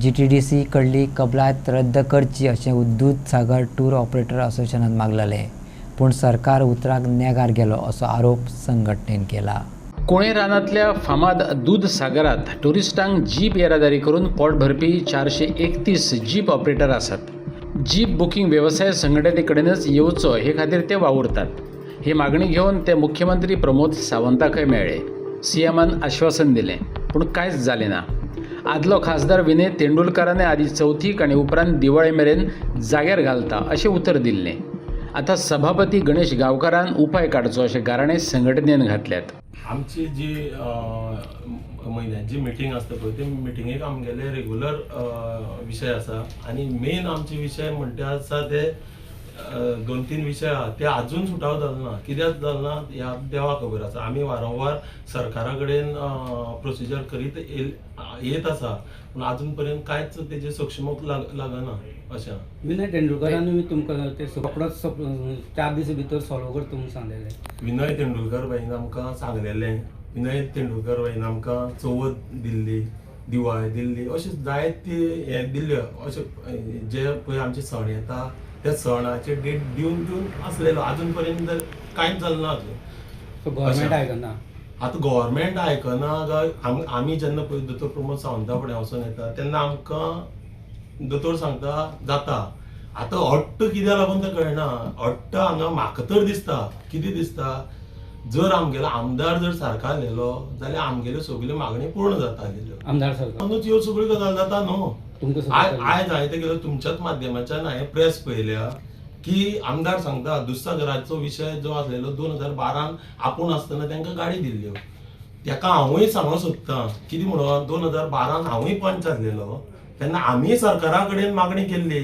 GTDC कडली कबलात रद्द करची अशें दूधसागर टूर ऑपरेटर असोसिएशनान मागलेलें. पूण सरकार उतराक नेगार गेलो असो आरोप संघटनेन केला. कोळे रानांतल्या फामाद दूधसागरात टुरिस्टांक जीप येरादारी करून पोट भरपी 431 जीप ऑपरेटर आसात. जीप बुकींग व्यवसाय संघटने कडेनच येवचो हे खातीर ते वावुरतात. ही मागणी घेवन ते मुख्यमंत्री प्रमोद सावंताकय मेळ्ळे. सीएमान आश्वासन दिलें पूण कांयच जालें ना. आदलो खासदार विनय तेंडुलकरान आदी चवथीक आनी उपरांत दिवाळे मेरेन जाग्यार घालता अशें उतर दिल्लें. आतां सभापती गणेश गांवकारान उपाय काडचो अशें गाराणें संघटनेन घातल्यात. आमची जी म्हयन्याची मिटींग आसता पळय ते मिटींगेक आमगेले रेगुलर विशय आसा आनी मेन आमचे विशय म्हणटे आसा ते 2-3 विशय आहा ते आजून सुटाव जालो ना. कित्याक जालो ना ह्या देवा खबर आसा. आमी वारंवार सरकारा कडेन प्रोसिजर करीत येत आसा पूण आजून पर्यंत कांयच तेजे सक्षमक लागना अशें. विनय तेंडुलकरान तुमकां ते रोखडोच 4 दीस भितर सॉल्व करता म्हणून सांगलेलें. विनय तेंडुलकर बाईन आमकां सांगलेलें. विनय तेंडुलकर बाईन आमकां चवथ दिल्ली दिवाळी दिल्ली अशे जायते हे दिल्ल्यो अशे जे पळय आमचे सण येता त्या सणाचे डेट दिवन आसलेलो अजून पर्यंत कांयच जालें ना अजून. गव्हर्मेंट आयकना. आतां गव्हर्मेंट आयकना काय आमी जेन्ना पळय दोतोर प्रमोद सावंता फुडें वचून येता तेन्ना आमकां दोतोर सांगता जाता. आतां हट्ट कित्याक लागून तें कळना. हट्ट हांगा म्हाका तर दिसता कितें दिसता, जर आमगेलो आमदार जर सारको आसलेलो जाल्यार आमगेल्यो सगल्यो मागणी पूर्ण जाता आसलेल्यो. आमदार सारको ह्यो सगळ्यो गजाल जाता न्हू. तुमकां आयज हांवें ते गेलो तुमच्याच माध्यमाच्यान हांवें प्रेस पळयल्या की आमदार सांगता दुधसागराचो विशय जो आसलेलो 2012 आपूण आसतना तांकां गाडी दिल्ल्यो. ताका हांवूय सांगूंक सोदतां कितें म्हणून 2012 हांवूय पंच आसलेलो तेन्ना आमी सरकारा कडेन मागणी केल्ली.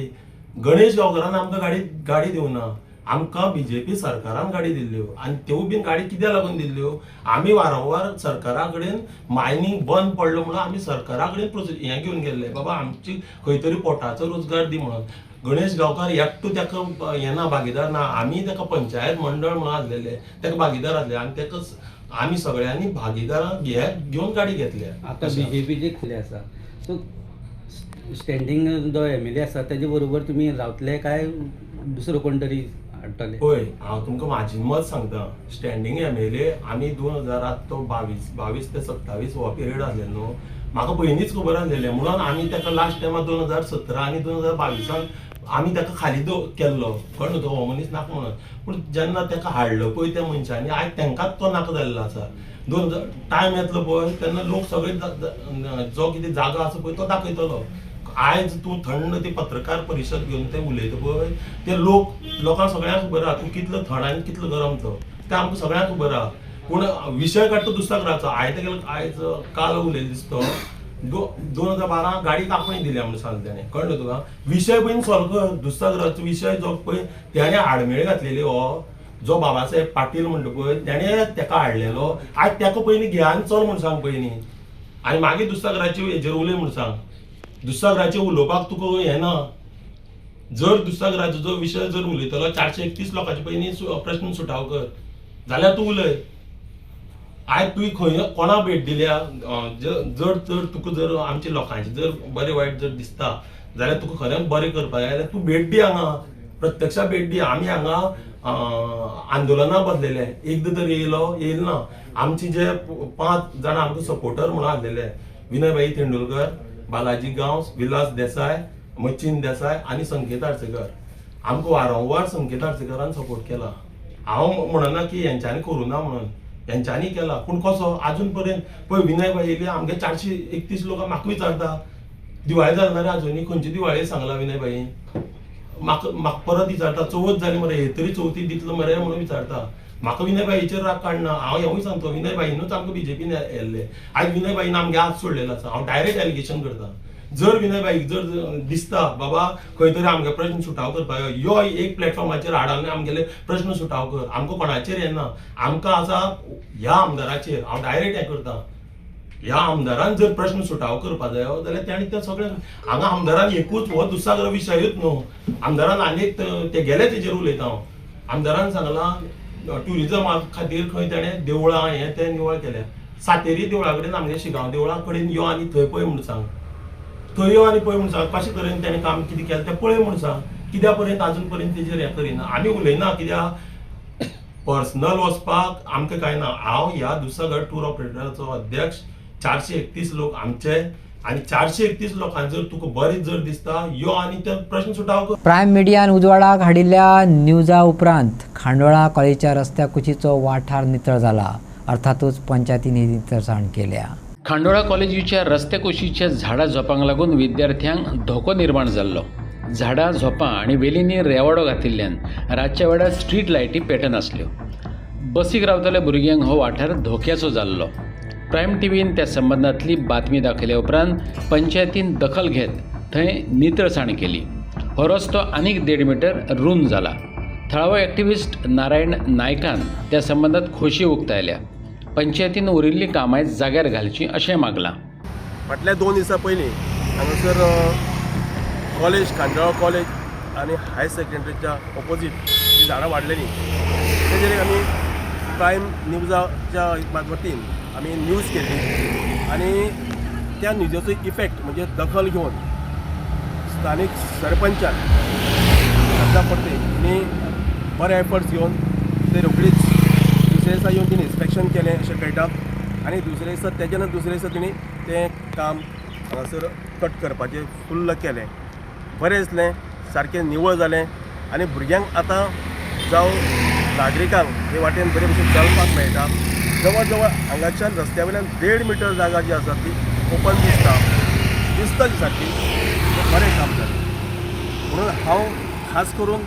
गणेश गांवकारान आमकां गाडी दिवना. आमकां बीजेपी सरकारान गाडी दिल्ल्यो आनी त्यो बीन गाडी कित्याक लागून दिल्ल्यो, आमी वारंवार सरकारा कडेन मायनींग बंद पडलो म्हणून आमी सरकारा कडेन हें घेवन गेल्ले बाबा आमची खंय तरी पोटाचो रोजगार दी म्हणून. गणेश गांवकार एकटो ताका हें ना भागीदार ना. आमी ताका पंचायत मंडळ म्हणून आसलेले ताका भागीदार आसले आनी ताका आमी सगळ्यांनी भागीदारांक घेवन गाडी घेतल्या. आतां बीजेपीचे फुले आसा सो स्टँडींग जो MLA आसा तेजे बरोबर तुमी रावतले काय दुसरो कोण तरी हाडटले? पळय हांव तुमकां म्हाजें मत सांगता. स्टँडींग MLA आमी 2022 ते 27 हो पिरियड आसलेलो न्हू. म्हाका पयलींच खबर आसलेलें म्हणून आमी ताका लास्ट टायमार 2017 आनी 2022 आमी ताका खाली केल्लो कळ्ळो तो हो मनीस नाका म्हणून. पूण जेन्ना ताका हाडलो पळय त्या मनशांनी आयज तांकांच तो नाका जाल्लो आसा. टायम येतलो पळय तेन्ना लोक सगळे जो कितें जागो आसा पळय तो दाखयतलो. आयज तूं थंड ती पत्रकार परिशद घेवन ते उलयता पळय ते लोकांक सगळ्यांक खबर आहा तूं कितलो थंड आनी कितलो गरम तो तें आमकां सगळ्यांक खबर आहा. पूण विशय काडटा दुसऱ्याचो. आयज काल उलयलो दिसतो 2012 गाडी कापणी दिल्या म्हणून सांगलें ताणें कळ्ळें तुका. विशय पयलीं सॉल्व कर. दुसऱ्याचो विशय जो पळय ताणें हाडमेळ घातलेली हो जो बाबासाहेब पाटील म्हणटा पळय ताणें ताका हाडलेलो आयज ताका पयलीं घे आनी चल म्हूण सांग पयलीं आनी मागीर दुसऱ्याची हेजेर उलय म्हूण सांग. दुसऱ्याचेर उलोवपाक तुका हें ना. जर दुसऱ्याचो जो विशय जर उलयतलो 431 लोकांचे पयलीं प्रश्न सुटाव कर जाल्यार तूं उलय. आयज तुवें खंय कोणा भेट दिल्या जर तुका जर आमच्या लोकांचे जर बरें वायट जर दिसता जाल्यार तुका खरेंच बरें करपाक जाय जाल्यार तूं भेट दी हांगा प्रत्यक्षा भेट दी. आमी हांगा आंदोलनां बसलेले एकदां तर येयल ना. आमचे जे 5 जाणां आमकां सपोर्टर म्हणून आसलेले विनयभाई तेंडुलकर, बालाजी गांवस, विलास देसाय, मच्छिंद देसाय आनी संकेत आर्चेकर. आमकां वारंवार संकेत आर्चेकरान सपोर्ट केला. हांव म्हणना की हेंच्यांनी करूं ना म्हणून हेंच्यांनी केला पूण कसो अजून पर्यंत पळय विनयभाई येयले आमगे 431 लोकां म्हाका विचारता दिवाळी जाली मरे अजुनी खंयची दिवाळी सांगला विनयभाईन. म्हाका परत विचारता चवथ जाली मरे हे तरी चवथी दितलो मरे म्हणून विचारता. म्हाका विनयभाईचेर राग काडना. हांव हेंवूय सांगतो विनयभाईनूच आमकां बीजेपीन येल्ले. आयज विनयभाईन आमगे हात सोडलेलो आसा. हांव डायरेक्ट एलिगेशन करता. जर विनयभाईक जर दिसता बाबा खंय तरी आमगे प्रश्न सुटाव करपाक यो एक प्लॅटफॉर्माचेर हाड आनी आमगेले प्रश्न सुटाव कर. आमकां कोणाचेर येना. आमकां आसा ह्या आमदाराचेर. हांव डायरेक्ट हें करता. ह्या आमदारान जर प्रश्न सुटाव करपाक जायो जाल्यार ताणें तें सगळें हांगा आमदारान एकूच हो दुसरा विशयूच न्हू. आमदारान आनीक ते गेले तेजेर उलयता हांव. आमदारान सांगलां ट्युरिजमा खातीर खंय ताणें देवळां हें तें निवळ केल्या. सातेरी देवळा कडेन आमगे शिगांव देवळा कडेन यो आनी थंय पळय म्हूण सांग. थंय यो आनी पळय म्हूण सांग कशें तरेन ताणें काम कितें केलें तें पळय म्हूण सांग. कित्या पर्यंत आजून पर्यंत तेजेर हें करिना. आमी उलयना कित्याक पर्सनल वचपाक आमकां कांय ना. हांव ह्या दुसरा टूर ऑपरेटराचो अध्यक्ष. 431 लोक आमचे आनी 431 लोकांक जर तुका बरें जर दिसता यो आनी ते प्रश्न सुटाव कर. प्रायम मिडियान उजवाडाक हाडिल्ल्या न्यूजा उपरांत खांडोळा कॉलेजच्या रस्त्या कुशीचो वाठार नितळ जाला. अर्थातूच पंचायतीन ही नितळसाण केल्या. खांडोळा कॉलेजीच्या रस्ते कुशीच्या झाडां झोपांक लागून विद्यार्थ्यांक धोको निर्माण जाल्लो. झाडां झोपां आनी वेलींनी रेवाडो घातिल्ल्यान रातच्या वेळार स्ट्रीट लायटी पेटन आसल्यो. बसीक रावतल्या भुरग्यांक हो वाठार धोक्याचो जाल्लो. प्रायम टीव्हीन त्या संबंदांतली बातमी दाखयल्या उपरांत पंचायतीन दखल घेत थंय नितळसाण केली. हो रस्तो आनीक 1.5 मीटर रूंद जाला. थळावो एक्टिव्हिस्ट नारायण नायकान त्या संबंदात खोशी उक्तायल्या. पंचायतीन उरिल्ली कामां जाग्यार घालची अशें मागलां. फाटल्या 2 दिसां पयलीं हांगासर कॉलेज खांडोळा कॉलेज आनी हायर सेकंडरीच्या ऑपोजीट जी झाडां वाडलेलीं तेजेर आमी प्रायम न्यूजाच्या मार्फतीन आमी न्यूज केली आनी त्या न्यूजाचो इफेक्ट म्हणजे दखल घेवन स्थानीक सरपंचान सद्दा परते बरे एफर्ट्स घेवन ते रोखडीच दुसरे दिसा येवन तिणी इन्स्पेक्शन केलें अशें कळटा आनी दुसरे दिसा तेजे नंतर दुसरे दिसा तिणी तें काम हांगासर कट करपाचें फुल्ल केलें. बरें दिसलें, सारकें निवळ जालें आनी भुरग्यांक आतां जावं नागरिकांक हे वाटेन बरे भशेन चलपाक मेळटा. जवळ जवळ हांगाच्यान रस्त्या वयल्यान 1.5 मिटर जागा जी आसा ती ओपन दिसता सारकी. बरें काम जालें म्हणून हांव खास करून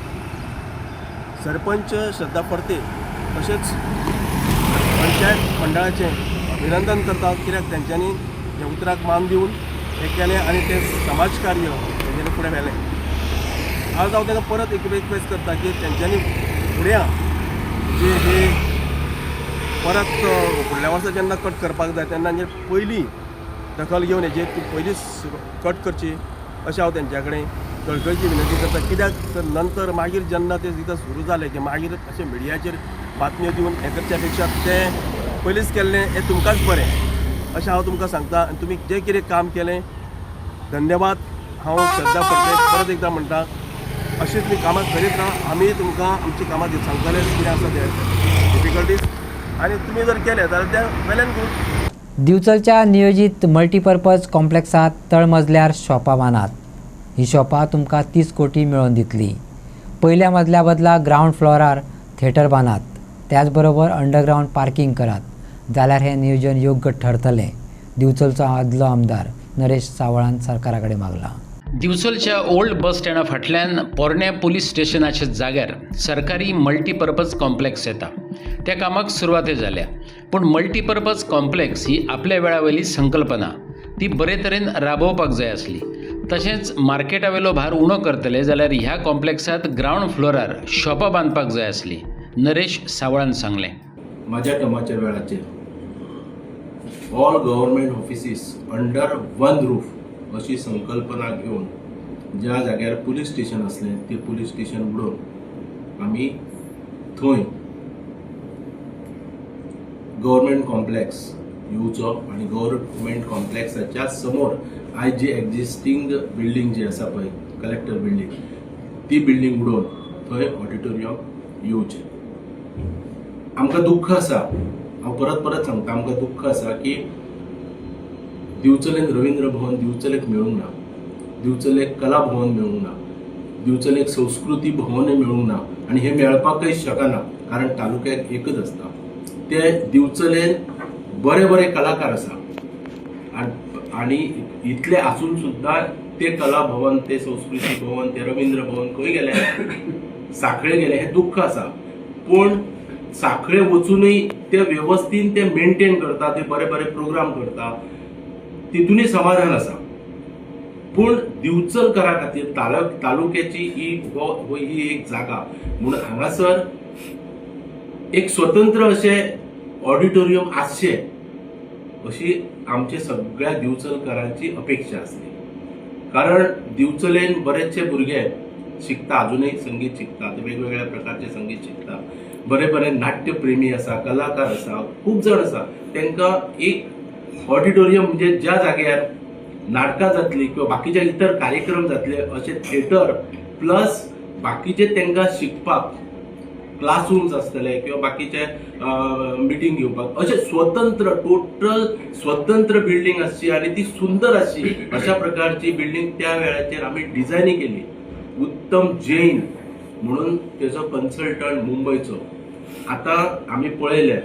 सरपंच श्रद्धा फडते तशेंच पंचायत मंडळाचें अभिनंदन करता, कित्याक तेंच्यांनी ह्या उतराक मान दिवन हें केलें आनी तें समाजकार्य तेंच्यांनी फुडें व्हेलें. आज हांव ताका परत एक रिक्वेस्ट करता की तेंच्यांनी फुड्या जे हे परत फुडल्या वर्सा जेन्ना कट करपाक जाय तेन्ना पयलीं दखल घेवन हेजेर पयलींच कट करची अशें हांव तेंच्या कडेन कळकळीची विनंती करता. कित्याक तर नंतर मागीर जेन्ना ते दिता सुरू जालें की मागीर अशें मिडियाचेर बातम्यो दिवन हें करच्या पेक्षा तें पयलींच केल्लें हें तुमकांच बरें अशें हांव तुमकां सांगता. आनी तुमी जें कितें काम केलें धन्यवाद. हांव श्रद्धा फडते परत एकदां म्हणटा अशीच तुमी कामां करीत राहा. आमी तुमकां आमची कामां सांगतले कितें आसा ते डिफिकल्टीज आनी तुमी जर केलें जाल्यार तें वेल एंड गूड. दिवचलच्या नियोजित मल्टीपर्पज कॉम्प्लेक्सात तळमजल्यार शॉपां बांदात. ही शॉपां तुमकां 30 कोटी मेळोवन दितली. पयल्या मजल्या बदला ग्रावंड फ्लोरार थिएटर बांदात. त्याच बरोबर अंडरग्रावंड पार्किंग करात जाल्यार हें नियोजन योग्य ठरतलें. दिवचलचो आदलो आमदार नरेश सावळान सरकारा कडेन मागला. दिवचलच्या ओल्ड बस स्टँडा फाटल्यान पोरण्या पुलीस स्टेशनाच्या जाग्यार सरकारी मल्टीपर्पज कॉम्प्लेक्स येता. त्या कामाक सुरवाते जाल्या, पूण मल्टीपर्पज कॉम्प्लेक्स ही आपल्या वेळावयली संकल्पना. ती बरे तरेन राबोवपाक जाय आसली. तशेंच मार्केटा वयलो भार उणो करतले जाल्यार ह्या कॉम्प्लेक्सांत ग्रावंड फ्लोरार शॉपां बांदपाक जाय आसली. नरेश सावळान सांगलें. माझ्या टर्माच्या वेळाचेर all government offices under one roof अशी संकल्पना घेवन ज्या जाग्यार पुलीस स्टेशन असलें तें पुलीस स्टेशन उडोवन आमी थंय गव्हर्मेंट कॉम्प्लेक्स येवचो आनी गव्हर्मेंट कॉम्प्लेक्साच्या समोर आयज जी एक्झिस्टींग बिल्डींग जी आसा पळय कलेक्टर बिल्डींग ती बिल्डींग उडोवन थंय ऑडिटोरियम येवचें. आमकां दुख्ख आसा, हांव परत परत सांगता, आमकां दुख्ख आसा की दिवचलेन रवींद्र भवन दिवचलेक मेळूंक ना, दिवचलेक कला भवन मेळूंक ना, दिवचलेक संस्कृती भवनय मेळूंक ना आनी हें मेळपाकय शकना कारण तालुक्याक एकच आसता. ते दिवचलेन बरे बरे कलाकार आसा आनी इतले आसून सुद्दां ते कला भवन, ते संस्कृती भवन, ते रवींद्र भवन खंय गेले, साखळे गेले. हें दुख्ख आसा. पूण साखळे वचूनय ते वेवस्थीत ते मेंटेन करता, ते बरे बरे प्रोग्राम करता, तितूनय समाधान आसा. पूण दिवचलकरा खातीर तालुक्याची ही एक जागा म्हणून हांगासर एक स्वतंत्र अशें ऑडिटोरियम आसचें अशी आमचे सगळ्या दिवचलकारांची अपेक्षा आसली. कारण दिवचलेन बरेचशे भुरगे शिकता, अजूनय संगीत शिकता, वेगवेगळ्या प्रकारचे संगीत शिकता, बरे बरे नाट्यप्रेमी आसा, कलाकार आसा, खूब जण आसा. तांकां एक ऑडिटोरियम म्हणजे ज्या जाग्यार नाटकां जातली किंवा बाकीचे इतर कार्यक्रम जातले अशे थिएटर प्लस बाकीचे तांकां शिकपाक क्लासरूम्स आसतले किंवा बाकीचे मिटींग घेवपाक अशें स्वतंत्र टोटल स्वतंत्र बिल्डींग आसची आनी ती सुंदर आसची अशा प्रकारची बिल्डींग त्या वेळाचेर आमी डिझायनी केली. उत्तम जैन म्हणून तेजो कन्सल्टंट मुंबयचो आतां आमी पळयले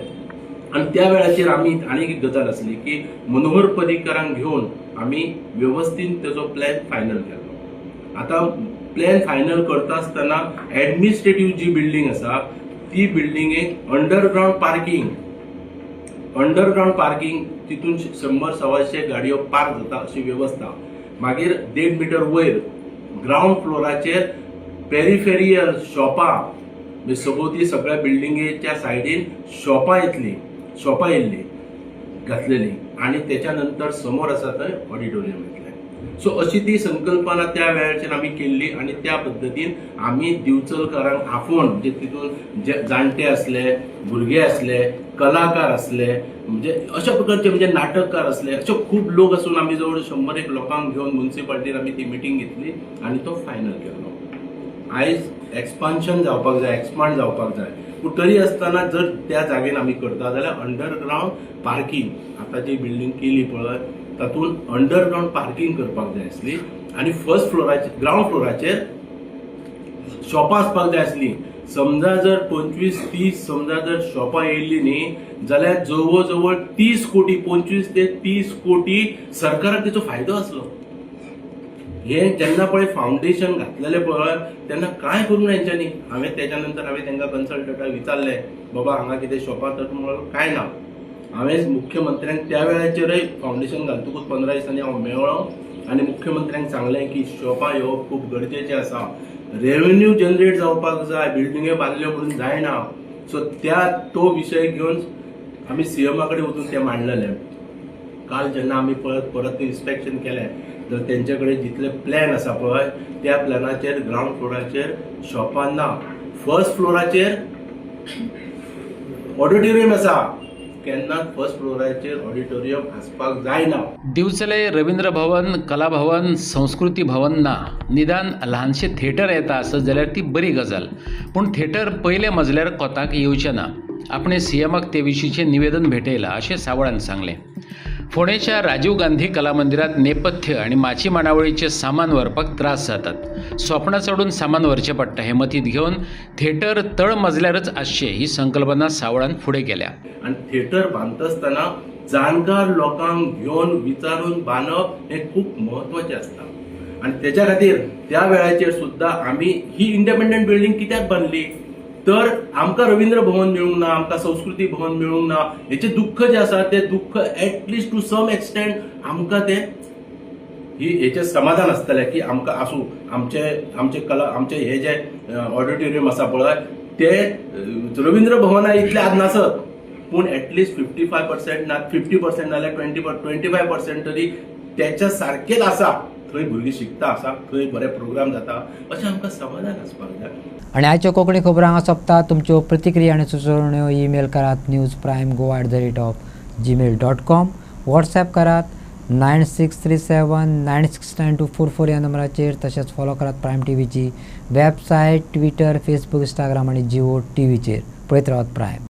आनी त्या वेळाचेर आमी आनी एक गजाल आसली की मनोहर पर्रीकरांक घेवन आमी वेवस्थीत तेजो प्लॅन फायनल केलो. आतां प्लॅन फायनल करता आसतना एडमिनिस्ट्रेटिव्ह जी बिल्डींग आसा ती बिल्डींगेक अंडरग्रावंड पार्किंग तितून 100-125 गाडयो पार्क जाता अशी व्यवस्था. मागीर 1.5 मिटर वयर ग्रावंड फ्लोराचेर पेरिफेरियल शॉपां म्हणजे सभोवती सगळ्या बिल्डिंगेच्या सायडीन शॉपां येयल्ली घातलेली आनी तेच्या नंतर समोर आसा थंय ऑडिटोरियम येतलें. सो अशी ती संकल्पना त्या वेळाचेर आमी केल्ली आनी त्या पद्दतीन आमी दिवचलकारांक आफोवन म्हणजे तितून जे जाणटे असले, भुरगे असले, कलाकार असले, म्हणजे अशा प्रकारचे म्हणजे नाटककार असले, असे खूप लोक असून आमी जवळ 100 लोकांक घेवन म्युनिसिपालिटीन आमी ती मिटींग घेतली आनी तो फायनल केलो. आयज एक्सपान्शन जावपाक जाय, एक्सपांड जावपाक जाय, पूण तरी आसतना जर त्या जागेन आमी करता जाल्यार अंडरग्रावंड पार्किंग आतां जी बिल्डींग केली पळय तातूंत अंडरग्रावंड पार्किंग करपाक जाय आसली आनी फर्स्ट फ्लोराचेर ग्रावंड फ्लोराचेर शॉपां आसपाक जाय आसली. समजा जर 25-30 समजा जर शॉपां येयल्ली न्ही जाल्यार जवळ जवळ 30 कोटी 25 ते 30 कोटी सरकाराक तेचो फायदो आसलो. हे जेन्ना पळय फावंडेशन घातलेले पळय तेन्ना काय करूं ना हेंच्यांनी. हांवें तेच्या नंतर हांवें तांकां कन्सल्टंटाक विचारलें बाबा हांगा कितें शॉपां तर म्हणून काय ना. हांवें मुख्यमंत्र्यांक त्या वेळाचेरय फावंडेशन घालतकूच 15 दिसांनी हांव मेळ्ळो आनी मुख्यमंत्र्यांक सांगलें की शॉपां येवप खूब गरजेचें आसा. रेव्हेन्यू जनरेट जावपाक जाय, बिल्डिंगे बांदल्यो म्हणून जायना. सो तो विशय घेवन आमी सीएमा कडेन वचून तें मांडलेलें. काल जेन्ना आमी परत इन्स्पेक्शन केलें तर तेंचे कडेन जितले प्लॅन आसा पळय त्या प्लॅनाचेर ग्रावंड फ्लोराचेर शॉपां ना. फर्स्ट फ्लोराचेर ऑडिटोरियम आसा, केन्नाच फर्स्ट फ्लोराचेर ऑडिटोरियम आसपाक जायना. दिवचले रवींद्र भवन, कला भवन, संस्कृती भवन ना, निदान ल्हानशे थिएटर येता आसत जाल्यार ती बरी गजाल. पूण थिएटर पयल्या मजल्यार कोताक येवचें ना. आपणे सीएमाक ते विशींचें निवेदन भेटयलां अशें सावळान सांगलें. फोंडेच्या राजीव गांधी कला मंदिरात नेपथ्य आणि माची मांडावळीचे सामान व्हरपाक त्रास जातात. सोपणां चढून सामान व्हरचें पडटा हें मतींत घेवन थिएटर तळ मजल्यारच आसचें ही संकल्पना सावळान फुडें केल्या. आनी थिएटर बांदता आसतना जाणकार लोकांक घेवन विचारून बांदप हें खूब म्हत्वाचें आसता. आनी तेच्या खातीर त्या वेळाचेर सुद्दां आमी ही इंडिपेंडंट बिल्डींग कित्याक बांदली तर आमकां रवींद्र भवन मेळूंक ना, आमकां संस्कृती भवन मेळूंक ना. हेचें दुख्ख जें आसा तें दुख्ख एटलिस्ट टू सम एक्सटेंट आमकां तें हेचें समाधान आसतलें की आमकां आसूं आमचे हे जे ऑडिटोरियम आसा पळय ते रवींद्र भवना इतले आज नासत पूण एटलिस्ट 55% ना 50% नाल्यार 25% तरी त्याच्या सारकेच आसा. थंय भुरगीं शिकता आसा, थंय बरे प्रोग्राम जाता अशें आमकां समाधान आसपाक जाय. आणि आजच्या कोंकणी खबरो हांगा सोंपता. तुमच्यो प्रतिक्रिया आनी सुचोवण्यो ईमेल करात newsprimegoa@gmail.com. व्हॉट्सॲप करात 9637969244 ह्या नंबराचेर. तशेंच फॉलो करात प्रायम टीव्हीची वेबसायट, ट्विटर, फेसबुक, इंस्टाग्राम आनी जिओ टीव्हीचेर. पळयत रावात प्रायम.